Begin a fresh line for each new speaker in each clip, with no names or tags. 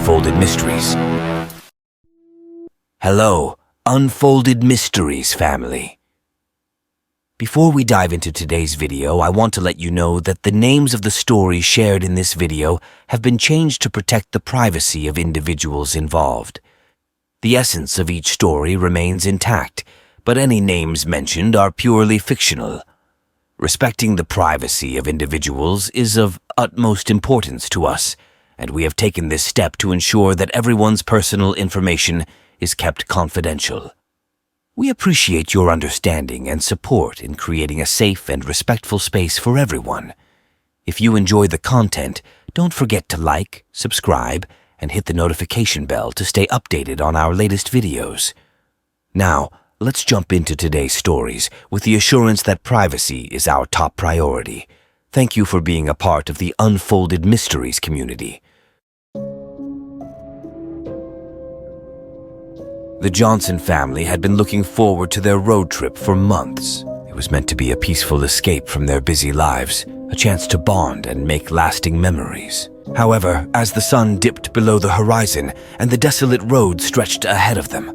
Unfolded Mysteries. Hello, Unfolded Mysteries family. Before we dive into today's video, I want to let you know that the names of the stories shared in this video have been changed to protect the privacy of individuals involved. The essence of each story remains intact, but any names mentioned are purely fictional. Respecting the privacy of individuals is of utmost importance to us, and we have taken this step to ensure that everyone's personal information is kept confidential. We appreciate your understanding and support in creating a safe and respectful space for everyone. If you enjoy the content, don't forget to like, subscribe, and hit the notification bell to stay updated on our latest videos. Now, let's jump into today's stories with the assurance that privacy is our top priority. Thank you for being a part of the Unfolded Mysteries community. The Johnson family had been looking forward to their road trip for months. It was meant to be a peaceful escape from their busy lives, a chance to bond and make lasting memories. However, as the sun dipped below the horizon and the desolate road stretched ahead of them,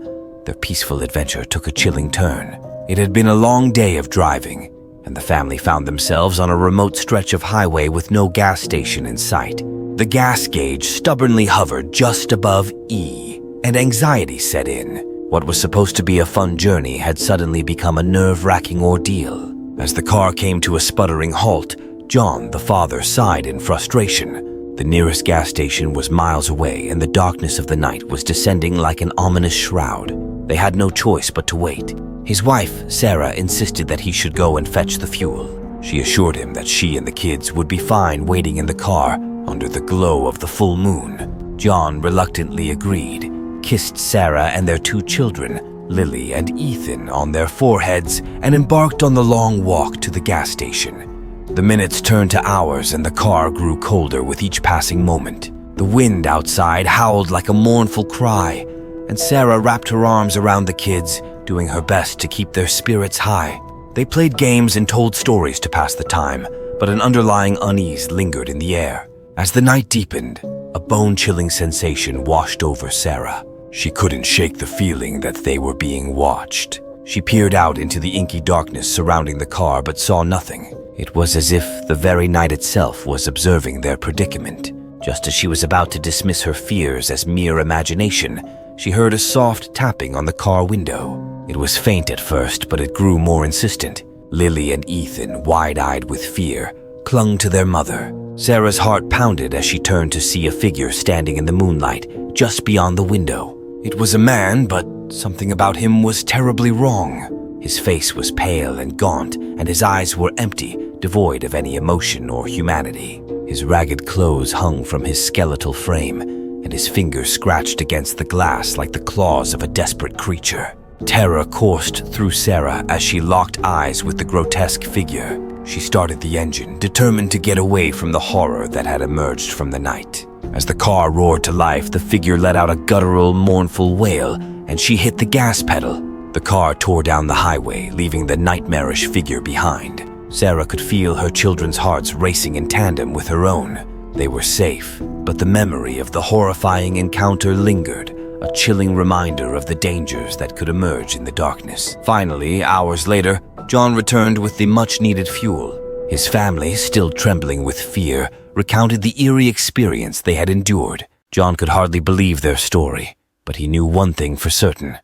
their peaceful adventure took a chilling turn. It had been a long day of driving, and the family found themselves on a remote stretch of highway with no gas station in sight. The gas gauge stubbornly hovered just above E, and anxiety set in. What was supposed to be a fun journey had suddenly become a nerve-wracking ordeal. As the car came to a sputtering halt, John, the father, sighed in frustration. The nearest gas station was miles away, and the darkness of the night was descending like an ominous shroud. They had no choice but to wait. His wife, Sarah, insisted that he should go and fetch the fuel. She assured him that she and the kids would be fine waiting in the car under the glow of the full moon. John reluctantly agreed, kissed Sarah and their two children, Lily and Ethan, on their foreheads and embarked on the long walk to the gas station. The minutes turned to hours and the car grew colder with each passing moment. The wind outside howled like a mournful cry, and Sarah wrapped her arms around the kids, doing her best to keep their spirits high. They played games and told stories to pass the time, but an underlying unease lingered in the air. As the night deepened, a bone-chilling sensation washed over Sarah. She couldn't shake the feeling that they were being watched. She peered out into the inky darkness surrounding the car but saw nothing. It was as if the very night itself was observing their predicament. Just as she was about to dismiss her fears as mere imagination, she heard a soft tapping on the car window. It was faint at first, but it grew more insistent. Lily and Ethan, wide-eyed with fear, clung to their mother. Sarah's heart pounded as she turned to see a figure standing in the moonlight just beyond the window. It was a man, but something about him was terribly wrong. His face was pale and gaunt, and his eyes were empty, devoid of any emotion or humanity. His ragged clothes hung from his skeletal frame, and his fingers scratched against the glass like the claws of a desperate creature. Terror coursed through Sarah as she locked eyes with the grotesque figure. She started the engine, determined to get away from the horror that had emerged from the night. As the car roared to life, the figure let out a guttural, mournful wail, and she hit the gas pedal. The car tore down the highway, leaving the nightmarish figure behind. Sarah could feel her children's hearts racing in tandem with her own. They were safe, but the memory of the horrifying encounter lingered, a chilling reminder of the dangers that could emerge in the darkness. Finally, hours later, John returned with the much-needed fuel. His family, still trembling with fear, recounted the eerie experience they had endured. John could hardly believe their story, but he knew one thing for certain.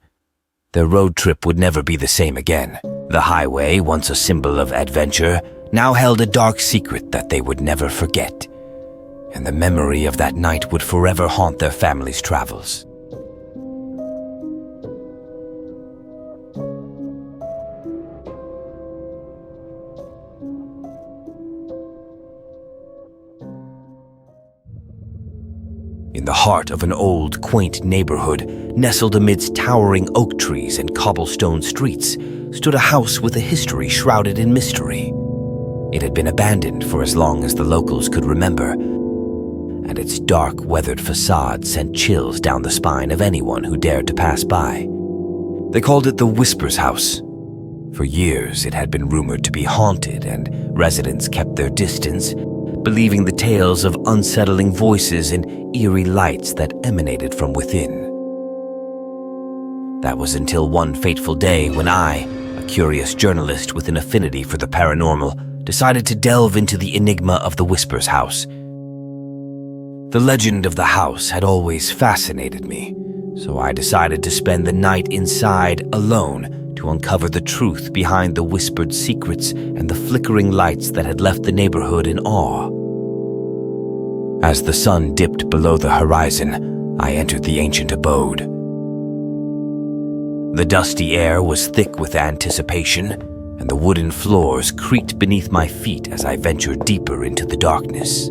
Their road trip would never be the same again. The highway, once a symbol of adventure, now held a dark secret that they would never forget. And the memory of that night would forever haunt their family's travels. In the heart of an old, quaint neighborhood, nestled amidst towering oak trees and cobblestone streets, stood a house with a history shrouded in mystery. It had been abandoned for as long as the locals could remember, and its dark, weathered facade sent chills down the spine of anyone who dared to pass by. They called it the Whispers House. For years, it had been rumored to be haunted, and residents kept their distance, believing the tales of unsettling voices and eerie lights that emanated from within. That was until one fateful day when I, a curious journalist with an affinity for the paranormal, decided to delve into the enigma of the Whispers house. The legend of the house had always fascinated me, so I decided to spend the night inside alone to uncover the truth behind the whispered secrets and the flickering lights that had left the neighborhood in awe. As the sun dipped below the horizon, I entered the ancient abode. The dusty air was thick with anticipation, and the wooden floors creaked beneath my feet as I ventured deeper into the darkness.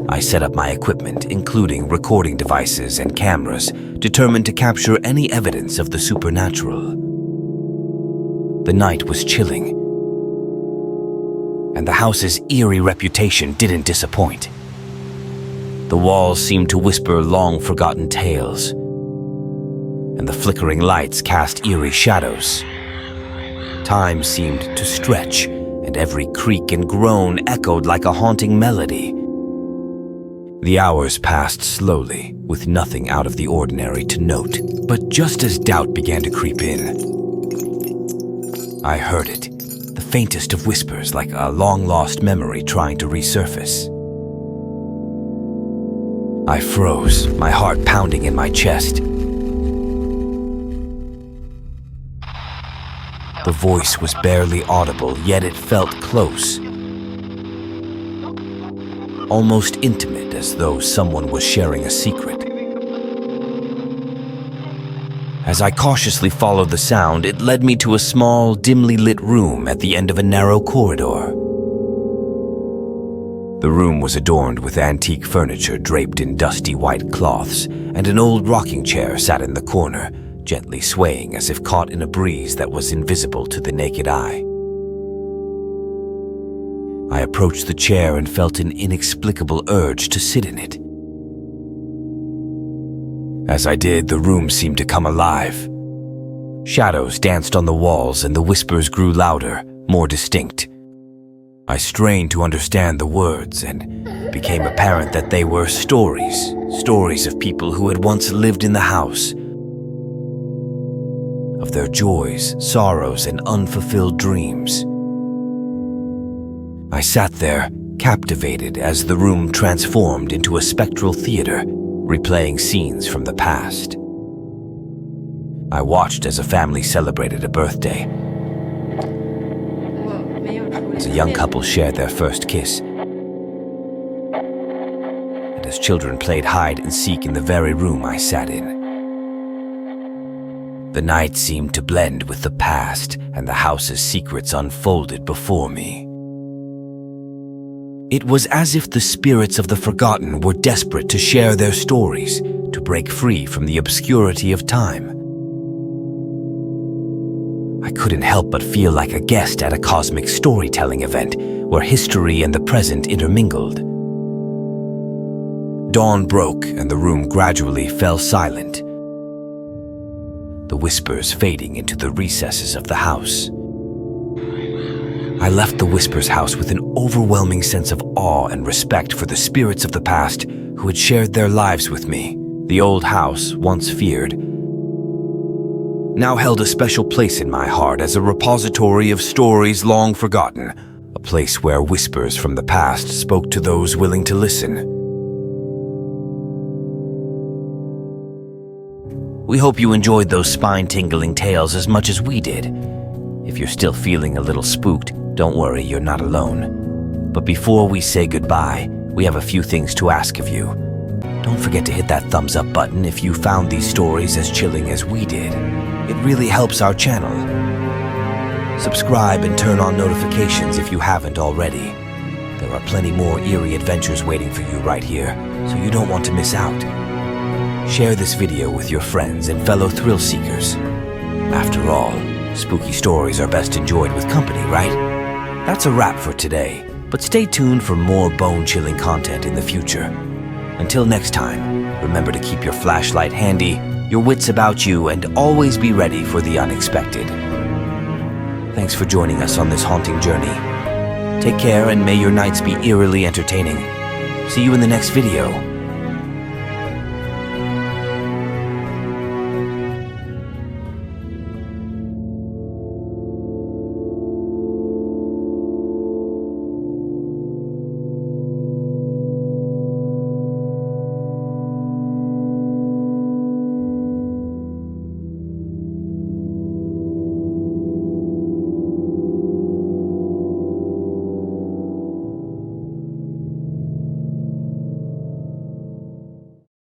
I set up my equipment, including recording devices and cameras, determined to capture any evidence of the supernatural. The night was chilling, and the house's eerie reputation didn't disappoint. The walls seemed to whisper long-forgotten tales, and the flickering lights cast eerie shadows. Time seemed to stretch, and every creak and groan echoed like a haunting melody. The hours passed slowly, with nothing out of the ordinary to note. But just as doubt began to creep in, I heard it, the faintest of whispers, like a long-lost memory trying to resurface. I froze, my heart pounding in my chest. The voice was barely audible, yet it felt close. Almost intimate, as though someone was sharing a secret. As I cautiously followed the sound, it led me to a small, dimly lit room at the end of a narrow corridor. The room was adorned with antique furniture draped in dusty white cloths, and an old rocking chair sat in the corner, gently swaying as if caught in a breeze that was invisible to the naked eye. I approached the chair and felt an inexplicable urge to sit in it. As I did, the room seemed to come alive. Shadows danced on the walls and the whispers grew louder, more distinct. I strained to understand the words, and it became apparent that they were stories of people who had once lived in the house, of their joys, sorrows, and unfulfilled dreams. I sat there, captivated, as the room transformed into a spectral theater, replaying scenes from the past. I watched as a family celebrated a birthday, as a young couple shared their first kiss, and as children played hide and seek in the very room I sat in. The night seemed to blend with the past, and the house's secrets unfolded before me. It was as if the spirits of the forgotten were desperate to share their stories, to break free from the obscurity of time. I couldn't help but feel like a guest at a cosmic storytelling event where history and the present intermingled. Dawn broke and the room gradually fell silent, the whispers fading into the recesses of the house. I left the Whispers house with an overwhelming sense of awe and respect for the spirits of the past who had shared their lives with me. The old house, once feared, now held a special place in my heart as a repository of stories long forgotten, a place where whispers from the past spoke to those willing to listen. We hope you enjoyed those spine-tingling tales as much as we did. If you're still feeling a little spooked, don't worry, you're not alone. But before we say goodbye, we have a few things to ask of you. Don't forget to hit that thumbs up button if you found these stories as chilling as we did. It really helps our channel. Subscribe and turn on notifications if you haven't already. There are plenty more eerie adventures waiting for you right here, so you don't want to miss out. Share this video with your friends and fellow thrill seekers. After all, spooky stories are best enjoyed with company, right? That's a wrap for today, but stay tuned for more bone-chilling content in the future. Until next time, remember to keep your flashlight handy, your wits about you, and always be ready for the unexpected. Thanks for joining us on this haunting journey. Take care and may your nights be eerily entertaining. See you in the next video.